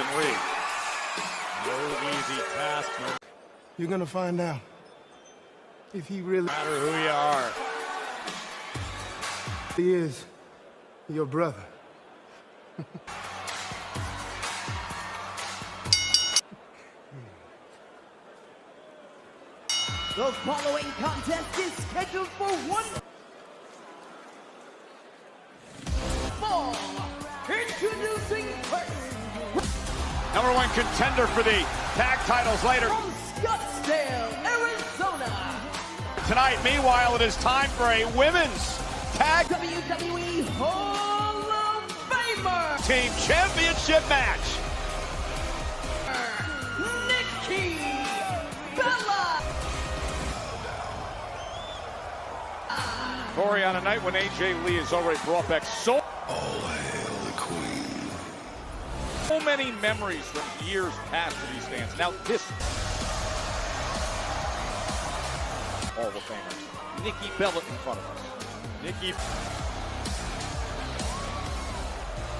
Lee. No easy task. You're gonna find out if he really No matter who you are. He is your brother. The following contest is scheduled for one fall. Introducing first. #1 contender for the tag titles later From Scottsdale, Arizona. tonight. Meanwhile, it is time for a women's tag WWE Hall of Famer. team championship match. Nikki Bella. Corey, on a night when AJ Lee is already brought back so many memories from years past for these fans. Now this Hall of Famer, Nikki Bella in front of us. Nikki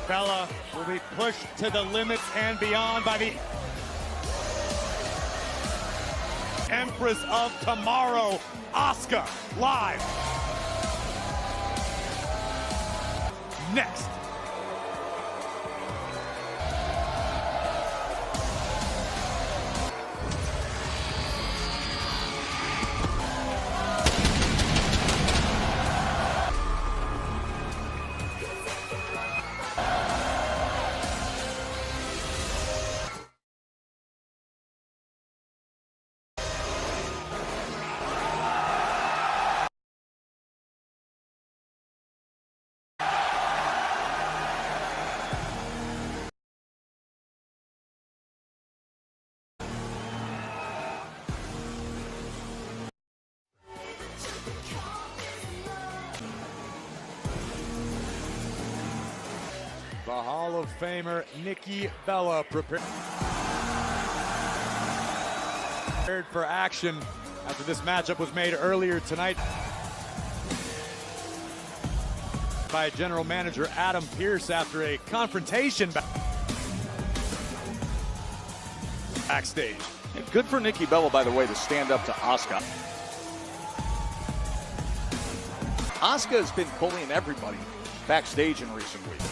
Bella will be pushed to the limits and beyond by the Empress of Tomorrow, Asuka, live. Next. The Hall of Famer Nikki Bella prepared for action after this matchup was made earlier tonight by General Manager Adam Pearce after a confrontation backstage. And good for Nikki Bella, by the way, to stand up to Asuka. Asuka has been bullying everybody backstage in recent weeks.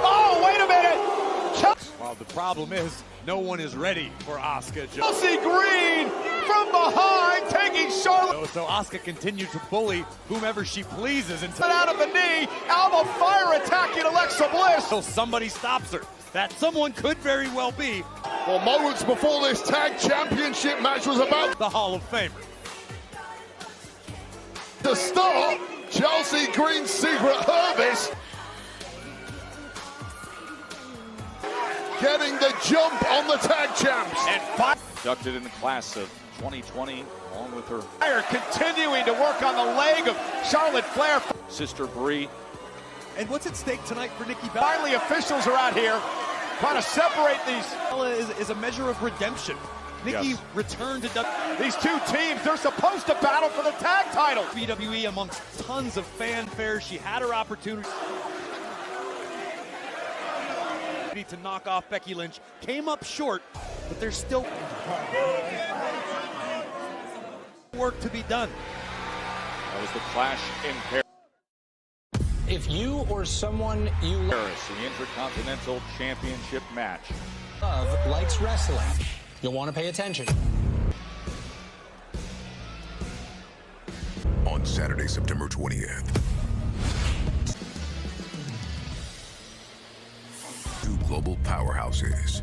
Oh, wait a minute! Well, the problem is no one is ready for Asuka. Chelsea Green from behind, taking Charlotte So Asuka continued to bully whomever she pleases until out of the knee. Alba Fire attacking Alexa Bliss. somebody stops her. That someone could very well be Well, moments before this tag championship match was about the Hall of Famer. to start, Chelsea Green's secret Hervis getting the jump on the tag champs. And inducted in the class of 2020, along with her Fire continuing to work on the leg of Charlotte Flair. Sister Brie. And what's at stake tonight for Nikki Bella? Finally, officials are out here trying to separate these. Bella is a measure of redemption. Nikki Yes. returned to These two teams, they're supposed to battle for the tag title. WWE amongst tons of fanfare. She had her opportunity to knock off Becky Lynch. Came up short, but there's still work to be done. That was the clash in Paris. If you or someone you The Intercontinental Championship match. love likes wrestling, you'll want to pay attention. On Saturday, September 20th. Two global powerhouses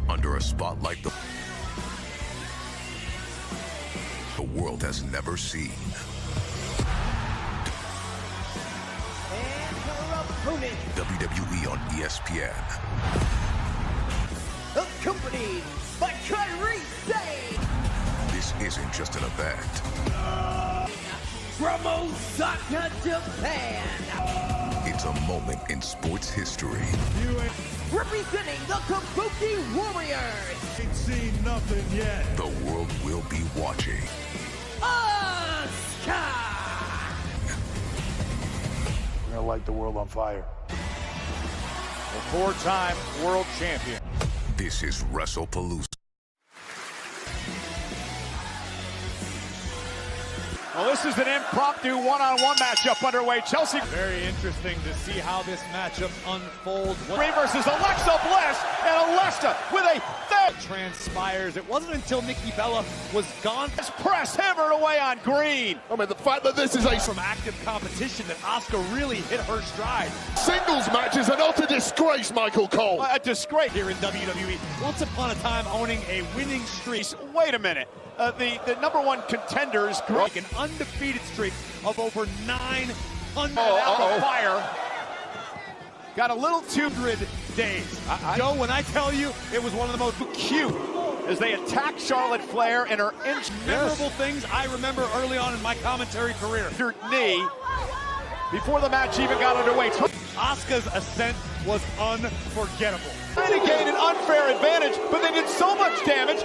under a spotlight the world has never seen. And her opponent, WWE on ESPN. accompanied by Kairi Sane. This isn't just an event. From Osaka, Japan. It's a moment in sports history. Representing the Kabuki Warriors. Ain't seen nothing yet. The world will be watching. Asuka. We're gonna light the world on fire. the four-time world champion. This is WrestlePalooza. Well, this is an impromptu one-on-one matchup underway. Chelsea. Very interesting to see how this matchup unfolds. What Brie versus Alexa Bliss, and Alexa with a third. transpires. It wasn't until Nikki Bella was gone Press hammered away on Green. I mean, the fact that this is a from active competition that Asuka really hit her stride. singles match is an utter disgrace, Michael Cole. A disgrace. Here in WWE, once upon a time owning a winning streak. Wait a minute. The number one contenders, Like an undefeated streak of over 900 fire. Got a little too 200 days. Joe, when I tell you, it was one of the most cute as they attack Charlotte Flair in her memorable things I remember early on in my commentary career. injured knee before the match even got underway. Asuka's ascent was unforgettable. Trying to gain an unfair advantage, but they did so much damage.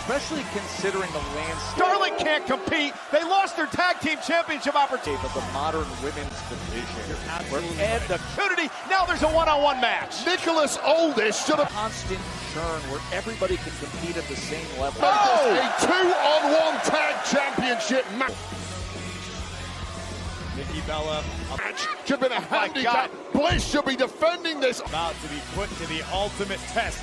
Especially considering the landscape. Starlet can't compete. They lost their tag team championship opportunity of the modern women's division. And the opportunity. Now there's a one-on-one match. Nicholas Aldis should have Constant churn where everybody can compete at the same level. made this a 2-on-1 tag championship match. Nikki Bella Should have been a handicap. Bliss should be defending this about to be put to the ultimate test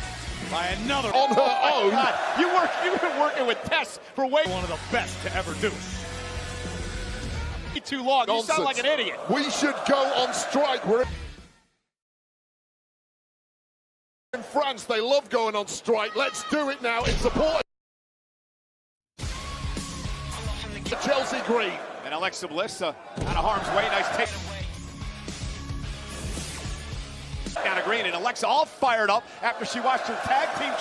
by another on her own. God, you've been working with Tess for way one of the best to ever do. too long. You sound Nonsense. like an idiot. We should go on strike. We're in France. They love going on strike. Let's do it now in support of Chelsea Green. And Alexa Bliss out of harm's way. Nice take. Down to Green, and Alexa all fired up after she watched her tag team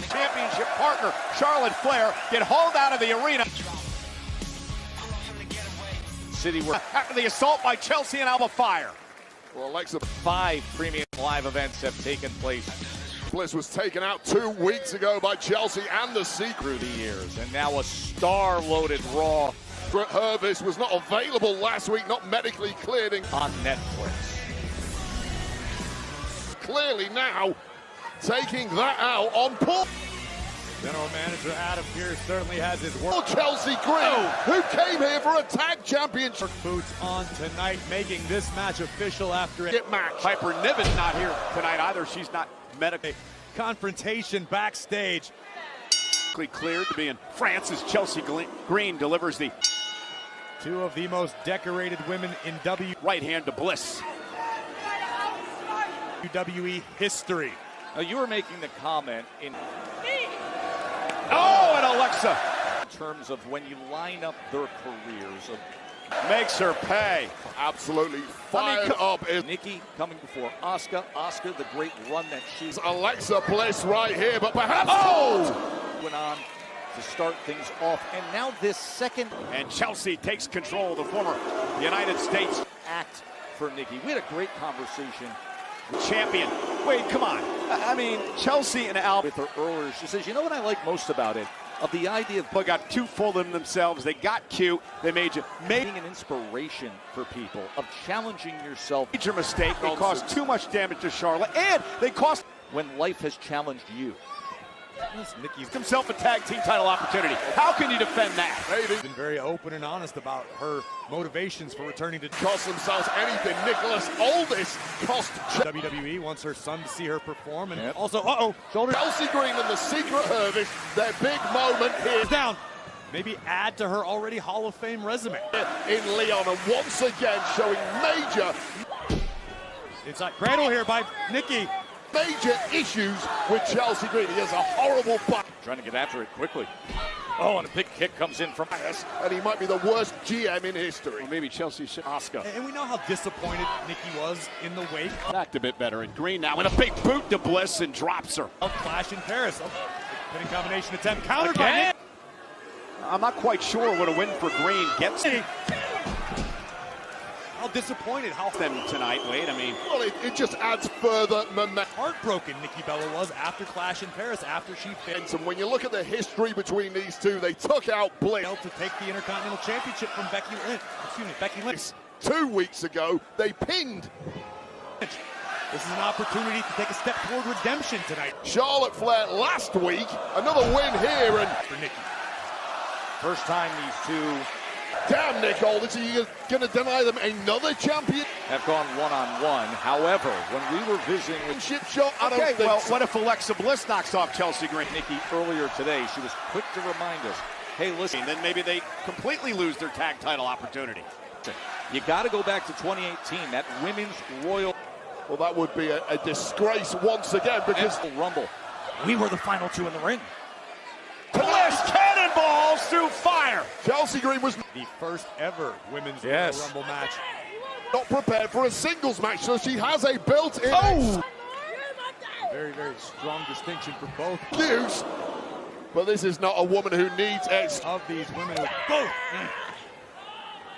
championship partner Charlotte Flair get hauled out of the arena. City were after the assault by Chelsea and Alba Fire. Well, Alexa 5 premium live events have taken place Bliss was taken out 2 weeks ago by Chelsea and the Secret. through the years, and now a star-loaded Raw Hervis was not available last week, not medically cleared, and on Netflix. clearly now taking that out on Paul. General Manager Adam Pearce certainly has his work Chelsea Green, who came here for a tag championship boots on tonight, making this match official after a match. Piper Niven's not here tonight either. She's not medically confrontation backstage. cleared to be in France as Chelsea Green delivers the 2 of the most decorated women in right hand to Bliss. WWE history. Now you were making the comment in and Alexa in terms of when you line up their careers makes her pay. Absolutely fired up is Nikki coming before Asuka. Asuka, the great run that she's Alexa Bliss right here, but perhaps went on to start things off, and now this second, and Chelsea takes control of the former United States act for Nikki. We had a great conversation. Champion. Wait, come on. I mean, Chelsea and Al with her earlier, she says, you know what I like most about it? Of the idea of got too full of themselves. They got cute. They made you making an inspiration for people of challenging yourself. Major mistake. They caused too much damage to Charlotte, and they cost when life has challenged you. Nikki's himself a tag team title opportunity. How can you defend that? They've been very open and honest about her motivations for returning to cost themselves anything. Nicholas Aldis cost WWE wants her son to see her perform, and also shoulder. Chelsea Green and the Secret Hervis, their big moment here Down. Maybe add to her already Hall of Fame resume. in Leon, and once again showing major Inside cradle here by Nikki. major issues with Chelsea Green. He has a horrible butt. Trying to get after it quickly. Oh, and a big kick comes in from us. And he might be the worst GM in history. Well, maybe Chelsea should Asuka. And we know how disappointed Nikki was in the wake. Act a bit better. And Green now with a big boot to Bliss and drops her. Of Clash in Paris. Pinning combination attempt countered by Nikki. I'm not quite sure what a win for Green gets How disappointed, how them tonight, Wade. I mean, Well, it just adds further momentum. heartbroken Nikki Bella was after Clash in Paris, after she failed And when you look at the history between these two, they took out Bliss. to take the Intercontinental Championship from Becky Lynch. 2 weeks ago, they pinned. This is an opportunity to take a step toward redemption tonight. Charlotte Flair last week, another win here, and For Nikki. First time these two damn, Nick Aldis, are you going to deny them another champion? have gone one-on-one. However, when we were visiting with Chip shot, I don't think so. what if Alexa Bliss knocks off Chelsea Green? Nikki earlier today, she was quick to remind us, hey, listen, Then maybe they completely lose their tag title opportunity. you got to go back to 2018, that Women's Royal Well, that would be a disgrace once again, because Rumble. We were the final two in the ring. Bliss cannonballs through fire. Chelsea Green was The first ever women's Yes. Royal Rumble match. not prepared for a singles match, so she has a built-in Very, very strong distinction for both excuse. But this is not a woman who needs of these women. With both.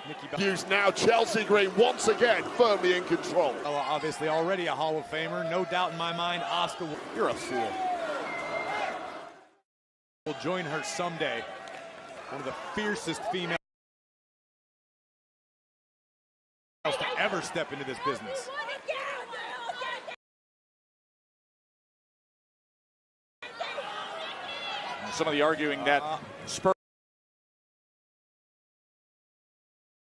Nikki excuse now. Chelsea Green once again firmly in control. Bella, obviously already a Hall of Famer. No doubt in my mind, Asuka You're a fool. will join her someday. One of the fiercest females to ever step into this business. Some of the arguing that spurred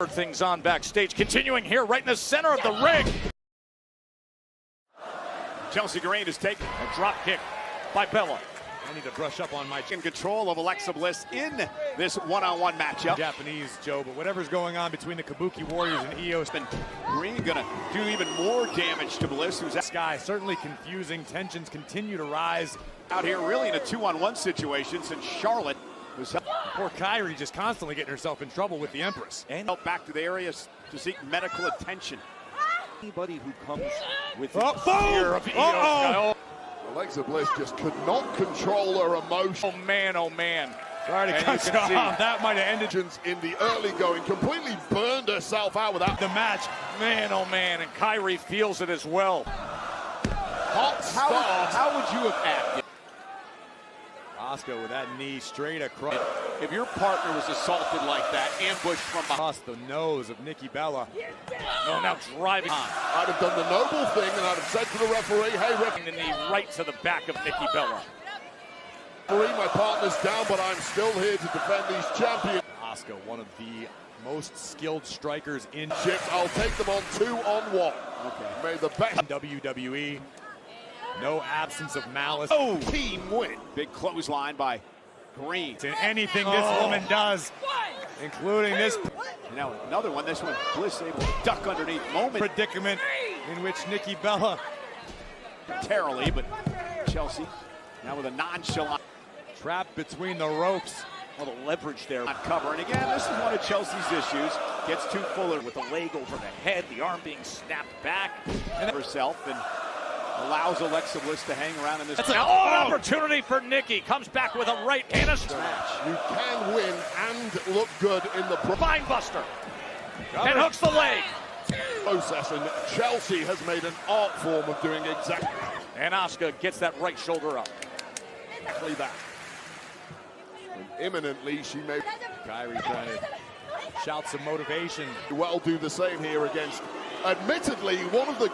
things on backstage. Continuing here right in the center of the ring. Chelsea Green is taking a drop kick by Bella. I need to brush up on my In control of Alexa Bliss in this one-on-one matchup. Japanese, Joe, but whatever's going on between the Kabuki Warriors and EOS. And Green gonna do even more damage to Bliss, who's Sky certainly confusing. Tensions continue to rise. out here really in a 2-on-1 situation since Charlotte was Poor Kairi just constantly getting herself in trouble with the Empress. and helped back to the area to seek medical attention. Anybody who comes with Oh, the fear of boom! Io Sky. Alexa Bliss just could not control her emotion. Oh man, oh man. Sorry to And cut you you can see- off. That might have ended In the early going, completely burned herself out without the match. Man, oh man, and Kyrie feels it as well. hot start. How would you have acted Asuka with that knee straight across If your partner was assaulted like that, ambushed from behind. the nose of Nikki Bella. No, now driving I'd have done the noble thing and I'd have said to the referee, hey, the knee right to the back of Nikki Bella. referee, my partner's down, but I'm still here to defend these championships. Asuka, one of the most skilled strikers in I'll take them on 2-on-1. Okay. May the best WWE. No absence of malice. Oh, team win. Big clothesline by Green. In anything this woman does, including this And now another one. This one, Bliss able to duck underneath predicament in which Nikki Bella momentarily, but Chelsea now with a nonchalant trapped between the ropes. Well, the leverage there. not cover. And again, this is one of Chelsea's issues. Gets too full With the leg over the head, the arm being snapped back. of herself and allows Alexa Bliss to hang around in this That's an opportunity for Nikki. Comes back with a right and a match. You can win and look good in the spine buster. And hooks the leg. process, and Chelsea has made an art form of doing exactly And Asuka gets that right shoulder up. that. And imminently, she may Kairi trying to shout some motivation. well do the same here against, admittedly, one of the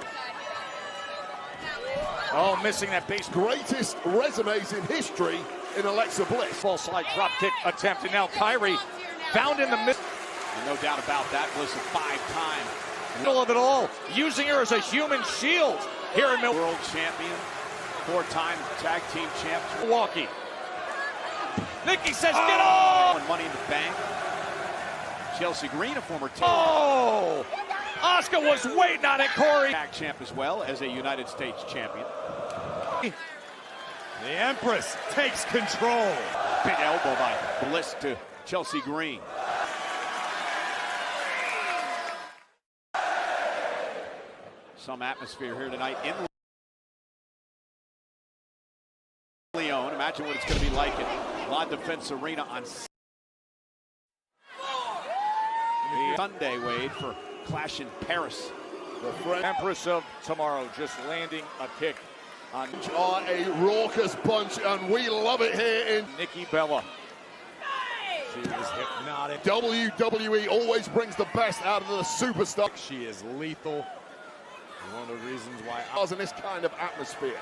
Oh, missing that base. greatest resumes in history in Alexa Bliss. Full slide drop kick attempt. And now Kyrie found in the middle No doubt about that. Bliss a 5-time of it all. Using her as a human shield here in Milwaukee. world champion, 4-time tag team champ. Milwaukee. Nikki says, get on! Money in the Bank. Chelsea Green, a former team Oh! Asuka was waiting on it, Corey. tag champ as well as a United States champion. The Empress takes control. Big elbow by Bliss to Chelsea Green. Some atmosphere here tonight in Leon. Imagine what it's going to be like at La Defense Arena on Sunday, Wade, for Clash in Paris. The French Empress of Tomorrow just landing a kick on are a raucous bunch, and we love it here in Nikki Bella. She is hypnotic. WWE always brings the best out of the superstar. She is lethal. One of the reasons why In this kind of atmosphere.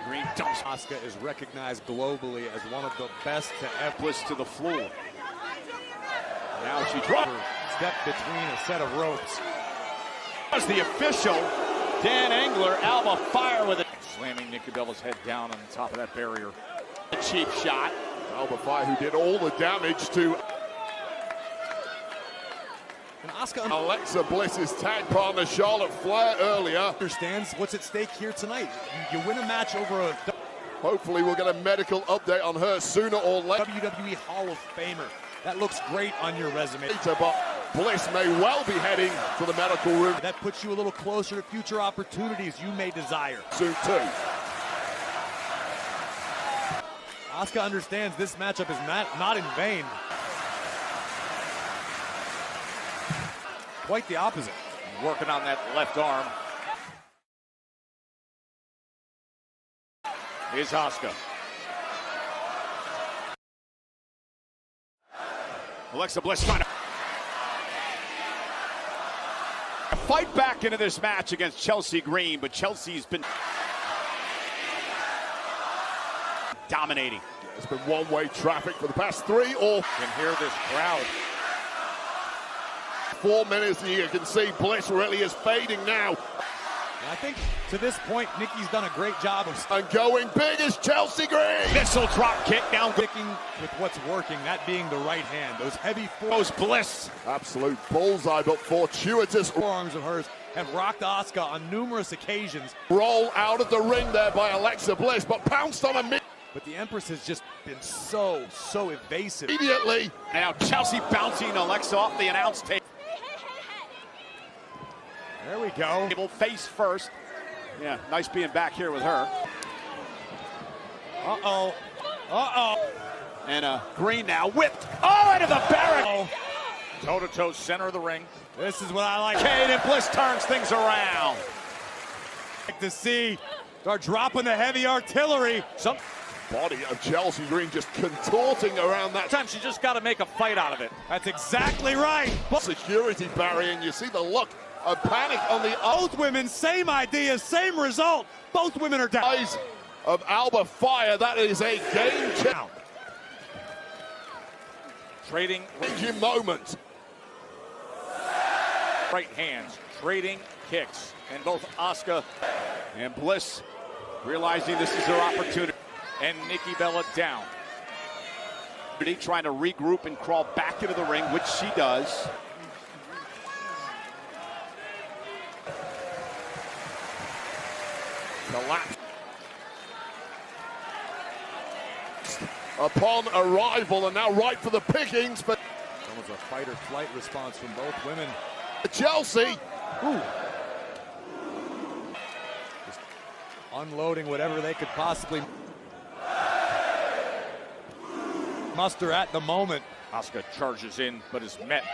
Green dumps Asuka is recognized globally as one of the best to ever. Bliss to the floor. Now she dropped. Step between a set of ropes. As the official, Dan Engler, Alba Fire with it. Slamming Nikki Bella's head down on the top of that barrier. A cheap shot. Alba Fire, who did all the damage to And Asuka Alexa Bliss's tag partner Charlotte Flair earlier. understands what's at stake here tonight. You win a match over a Hopefully we'll get a medical update on her sooner or later. WWE Hall of Famer. That looks great on your resume. But Bliss may well be heading to the medical room That puts you a little closer to future opportunities you may desire. soon too. Asuka understands this matchup is not in vain. Quite the opposite. Working on that left arm. Is Asuka. Alexa Bliss trying to fight back into this match against Chelsea Green, but Chelsea's been dominating. It's been one-way traffic for the past 3 or Can hear this crowd. 4 minutes, and you can see Bliss really is fading now. And I think to this point, Nikki's done a great job of And going big is Chelsea Green. Missile drop kick down. sticking with what's working, that being the right hand. Those heavy Goes Bliss. Absolute bullseye, but fortuitous forearms of hers have rocked Asuka on numerous occasions. roll out of the ring there by Alexa Bliss, but pounced on But the Empress has just been so evasive. immediately. And now Chelsea bouncing Alexa off the announce table. There we go. Face first. Yeah, nice being back here with her. Uh-oh. Uh-oh. And Green now whipped. Oh, into the barrel. Toe-to-toe, center of the ring. This is what I like Kane and Bliss turns things around. to see. Start dropping the heavy artillery. Body of Chelsea Green just contorting around that Sometimes you just got to make a fight out of it. That's exactly right. security barrier, and you see the look of panic on the Both women, same idea, same result. Both women are down. eyes of Alba Fire. That is a game-changing Trading moment. right hands, trading kicks. And both Asuka And Bliss realizing this is their opportunity. and Nikki Bella down. Trying to regroup and crawl back into the ring, which she does. Collapse. Upon arrival, and now right for the pickings, but Almost a fight or flight response from both women. Chelsea. Just unloading whatever they could possibly muster at the moment. Asuka charges in, but is met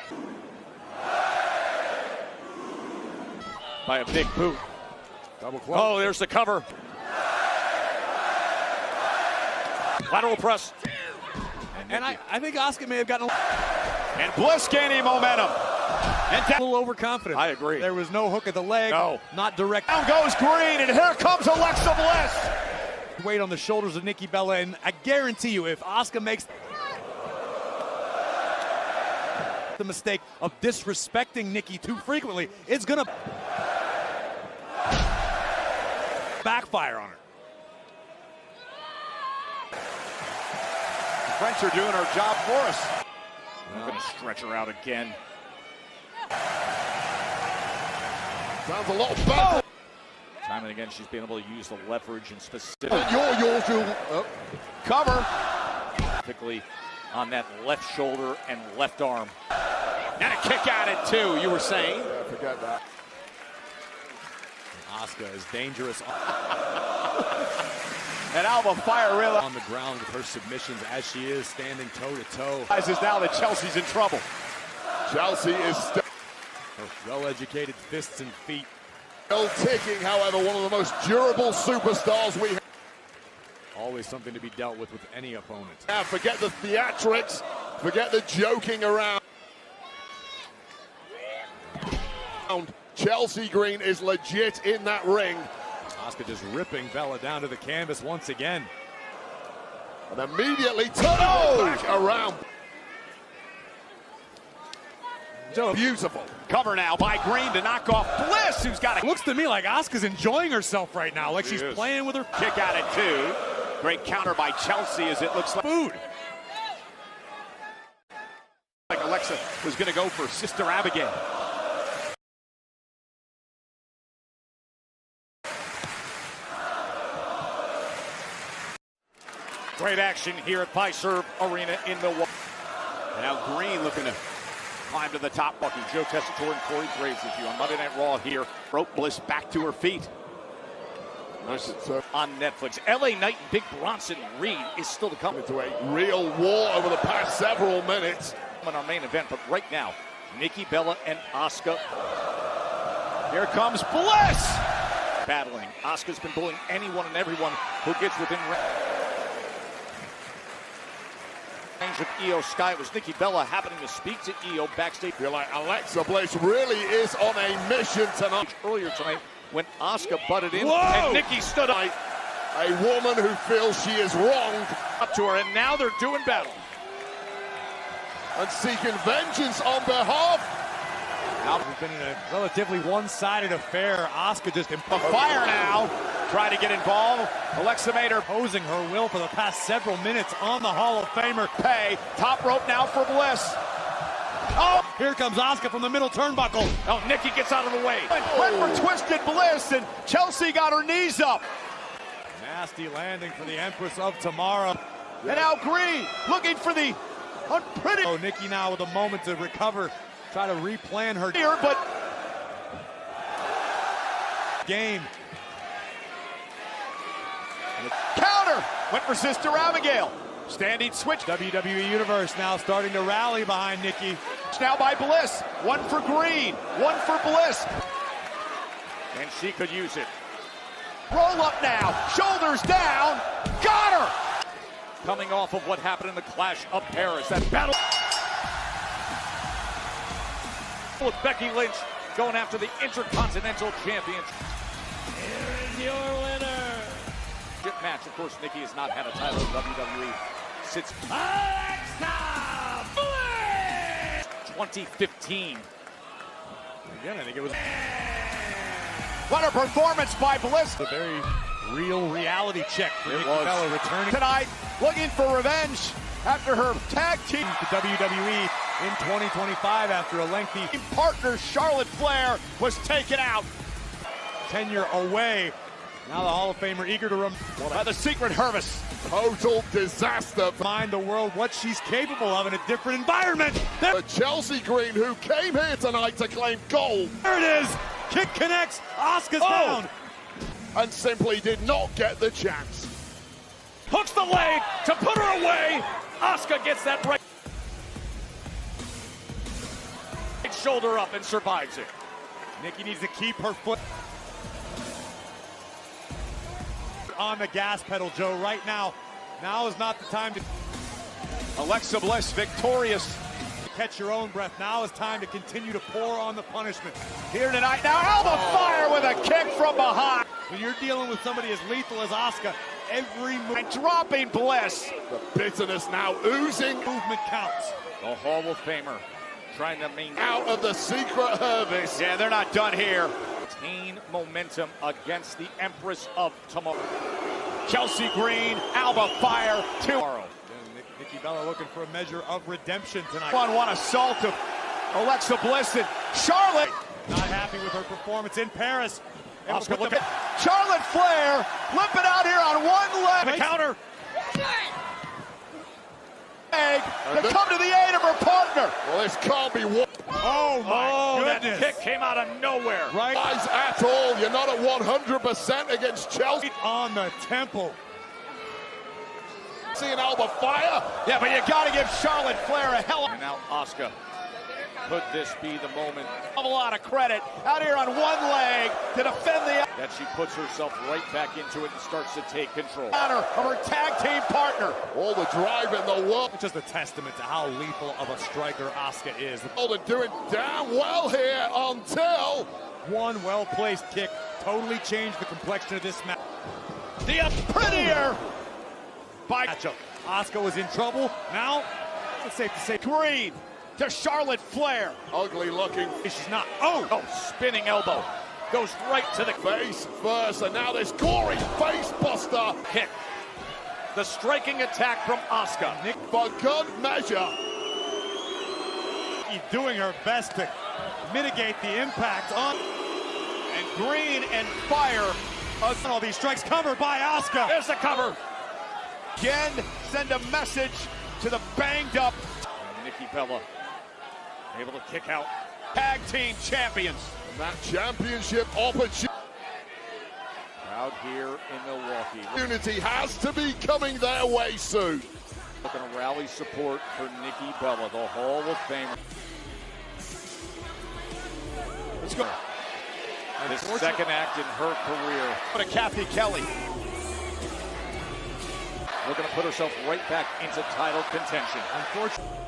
by a big boot. Double club. Oh, there's the cover. Lateral press. And I think Asuka may have gotten And Bliss gaining momentum. And a little overconfident. I agree. There was no hook of the leg. No. Not direct. down goes Green, and here comes Alexa Bliss. Weight on the shoulders of Nikki Bella, and I guarantee you, if Asuka makes the mistake of disrespecting Nikki too frequently, it's gonna backfire on her. The French are doing her job for us. I'm going to stretch her out again. Sounds a lot better. Time and again, she's been able to use the leverage and specific, Your Cover. specifically on that left shoulder and left arm. And a kick at it, too, you were saying. forget that. Asuka is dangerous And Alba Fire realizes on the ground with her submissions as she is standing toe-to-toe. now that Chelsea's in trouble. Chelsea is Her well-educated fists and feet. still ticking, however, one of the most durable superstars we Always something to be dealt with any opponent. have. Forget the theatrics. Forget the joking around. Chelsea Green is legit in that ring. Asuka just ripping Bella down to the canvas once again. And immediately turning it back around. Beautiful. Cover now by Green to knock off Bliss, who's got It looks to me like Asuka's enjoying herself right now, like she's playing with her kick out at 2. Great counter by Chelsea as it looks like food. Like Alexa was going to go for Sister Abigail. Great action here at Fiserv Arena in Milwaukee. And now Green looking to climb to the top. Bucky, Joe Tessitore and Corey Graves with you on Monday Night Raw here. Broke Bliss back to her feet. On Netflix. LA Knight and Big Bronson Reed is still to come. Into a real war over the past several minutes. In our main event, but right now, Nikki Bella and Asuka. Here comes Bliss! Battling. Asuka's been bullying anyone and everyone who gets within range of Io Sky. It was Nikki Bella happening to speak to Io backstage. Feel like Alexa Bliss really is on a mission tonight. Earlier tonight when Asuka butted in. Whoa! And Nikki stood up. A woman who feels she is wronged Up to her, and now they're doing battle. and seeking vengeance on behalf. Now we've been in a relatively one-sided affair. Asuka just A fire now. Try to get involved. Alexa made her imposing her will for the past several minutes on the Hall of Famer. pay. Top rope now for Bliss. Oh, here comes Asuka from the middle turnbuckle. Oh, Nikki gets out of the way. Went for Twisted Bliss, and Chelsea got her knees up. Nasty landing for the Empress of Tomorrow. And now Green looking for the unpretty Oh, Nikki now with a moment to recover, try to replan her here, but game. counter. Went for Sister Abigail. Standing switch. WWE Universe now starting to rally behind Nikki. Now by Bliss. One for Green. One for Bliss. And she could use it. Roll up now. Shoulders down. Got her. Coming off of what happened in the Clash of Paris. That battle with Becky Lynch going after the Intercontinental Championship. Here is your winner. Match. Of course, Nikki has not had a title in WWE since Alexa Bliss! 2015. Again, I think it was What a performance by Bliss. a very real reality check for Nikki Bella returning Tonight, looking for revenge after her tag team to WWE in 2025 after a lengthy partner Charlotte Flair was taken out tenure away. Now the Hall of Famer eager to by the Secret Hermes. Total disaster. remind the world what she's capable of in a different environment. There For Chelsea Green, who came here tonight to claim gold it is. Kick connects. Asuka's down. and simply did not get the chance. Hooks the leg to put her away. Asuka gets that right shoulder up and survives it. Nikki needs to keep her foot on the gas pedal, Joe, right now. Now is not the time to Alexa Bliss victorious catch your own breath. Now is time to continue to pour on the punishment. here tonight. Now Alba Fire with a kick from behind. When you're dealing with somebody as lethal as Asuka, every And dropping Bliss. The bitterness now oozing movement counts. The Hall of Famer trying to maintain out of the Secret Hermes. Yeah, they're not done here. momentum against the Empress of Tomorrow. Chelsea Green, Alba Fire, tomorrow. Nikki Bella looking for a measure of redemption tonight. One assault of Alexa Bliss and Charlotte. Not happy with her performance in Paris. Asuka look at Charlotte Flair limping out here on one leg. The counter. To come to the aid of her partner. Well, this can't be one. Oh my goodness. That kick came out of nowhere. Right Eyes at all. You're not at 100% against Chelsea. on the temple. Seeing Alba Fire. Yeah, but you got to give Charlotte Flair a hell of And now Asuka. Could this be the moment? a lot of credit out here on one leg to defend the. that she puts herself right back into it and starts to take control. Honor of her tag team partner. All the drive in the world. It's just a testament to how lethal of a striker Asuka is. They're doing damn well here until One well-placed kick totally changed the complexion of this match. The prettier by Matchup. Asuka was in trouble. Now, it's safe to say Green to Charlotte Flair. ugly looking she's not. Oh! Spinning elbow. Goes right to the face first, and now there's Corey face buster. kick. The striking attack from Asuka. Nick For good measure. doing her best to mitigate the impact on. And Green and Fire. All these strikes covered by Asuka. There's the cover. Again, send a message to the banged up. Nikki Bella able to kick out. Tag team champions. That championship opportunity Crowd here in Milwaukee. has to be coming their way soon. Looking to rally support for Nikki Bella, the Hall of Famer. Let's go. This second act in her career. To Kathy Kelly. Looking to put herself right back into title contention. Unfortunately,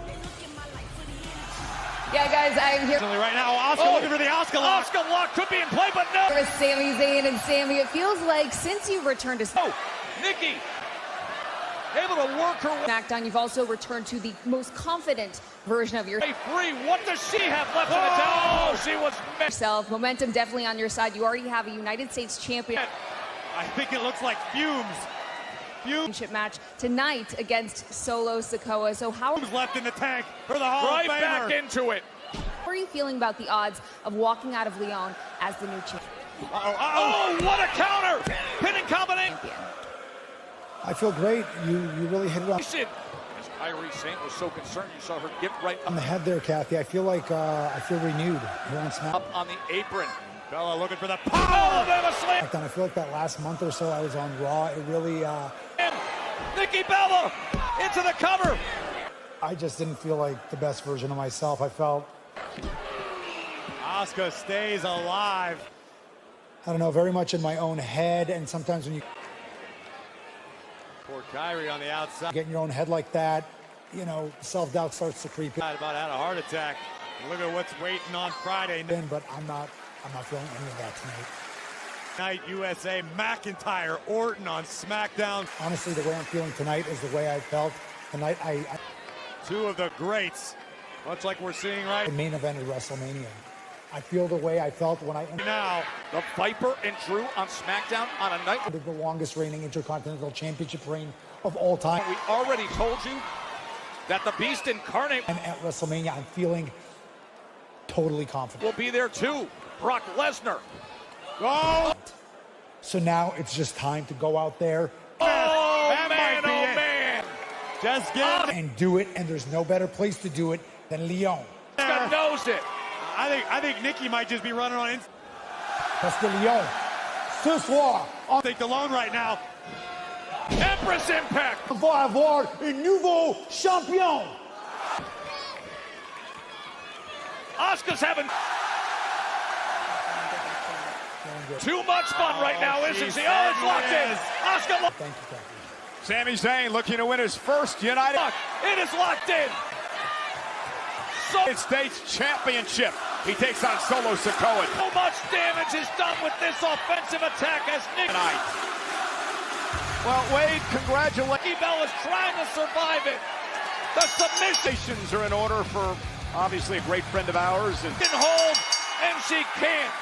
Yeah, guys, I'm here right now, Asuka looking for the Asuka lock. Asuka lock could be in play, but no. with Sami Zayn. And Sami, it feels like since you've returned to Oh, Nikki able to work her way SmackDown, you've also returned to the most confident version of free. What does she have left in the tank? Oh, she was missed. yourself. Momentum definitely on your side. You already have a United States champion. I think it looks like fumes. Championship match tonight against Solo Sikoa. So how Left in the tank for the Hall Right of Famer. back into it. are you feeling about the odds of walking out of Lyon as the new champion? Oh, what a counter! Pinning combination. I feel great. You really hit it on As Kyrie Saint was so concerned, you saw her get right the head there, Kathy. I feel like I feel renewed here on SmackDown. up on the apron. Bella looking for the Oh, power. then a slam. I feel like that last month or so I was on Raw. It really, And Nikki Bella into the cover. I just didn't feel like the best version of myself. I felt, Asuka stays alive. I don't know, very much in my own head. And sometimes when you Poor Kyrie on the outside. get in your own head like that, you know, self-doubt starts to creep About had a heart attack. Look at what's waiting on Friday in. But I'm not feeling any of that tonight. night. USA McIntyre, Orton on SmackDown. Honestly, the way I'm feeling tonight is the way I felt the night I Two of the greats, much like we're seeing right main evented WrestleMania. I feel the way I felt when I entered now. The Viper and Drew on SmackDown on a night. the longest reigning Intercontinental Championship reign of all time. We already told you that the Beast Incarnate And at WrestleMania, I'm feeling totally confident. will be there too. Brock Lesnar. Oh, So now it's just time to go out there Oh, that man, might be oh, it. man. just get. and do it, and there's no better place to do it than Lyon. Asuka knows it. I think Nikki might just be running on instinct. Parce que Lyon, ce soir, on Alone right now. Empress Impact. va avoir un nouveau champion. Asuka's having too much fun right now, isn't she? Oh, it's locked in. Asuka. Thank you, Kathy. Sami Zayn looking to win his first United. It is locked in. United States Championship. He takes on Solo Sikoa. So much damage is done with this offensive attack as Nick. Well, Wade, congratulations. Nikki Bella's trying to survive it. The submissions are in order for obviously a great friend of ours. And can hold, and she can't.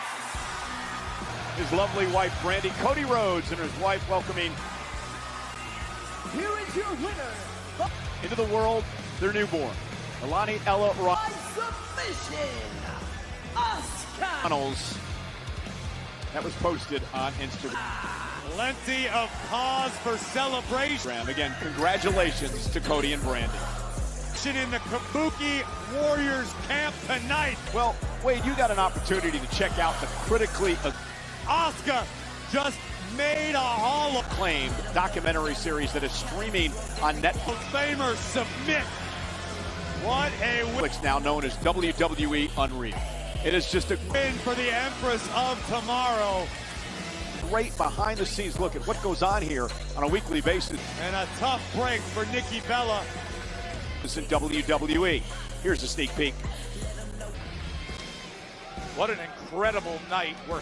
His lovely wife, Brandy, Cody Rhodes, and his wife welcoming Here is your winner into the world their newborn, Alani Ella by submission, Asuka. That was posted on Instagram. Plenty of cause for celebration. Again, congratulations to Cody and Brandy. In the Kabuki Warriors camp tonight. Well, Wade, you got an opportunity to check out the critically Asuka just made a Hall of acclaimed documentary series that is streaming on Netflix. Famer submit. What a win Now known as WWE Unreal. It is just a for the Empress of Tomorrow. great behind-the-scenes look at what goes on here on a weekly basis. And a tough break for Nikki Bella. This in WWE. Here's a sneak peek. What an incredible night we're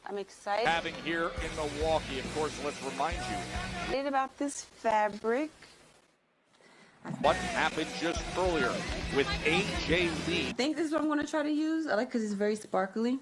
I'm excited having here in Milwaukee. Of course, let's remind you about this fabric. what happened just earlier with AJ Lee. I think this is what I'm going to try to use. I like because it's very sparkly.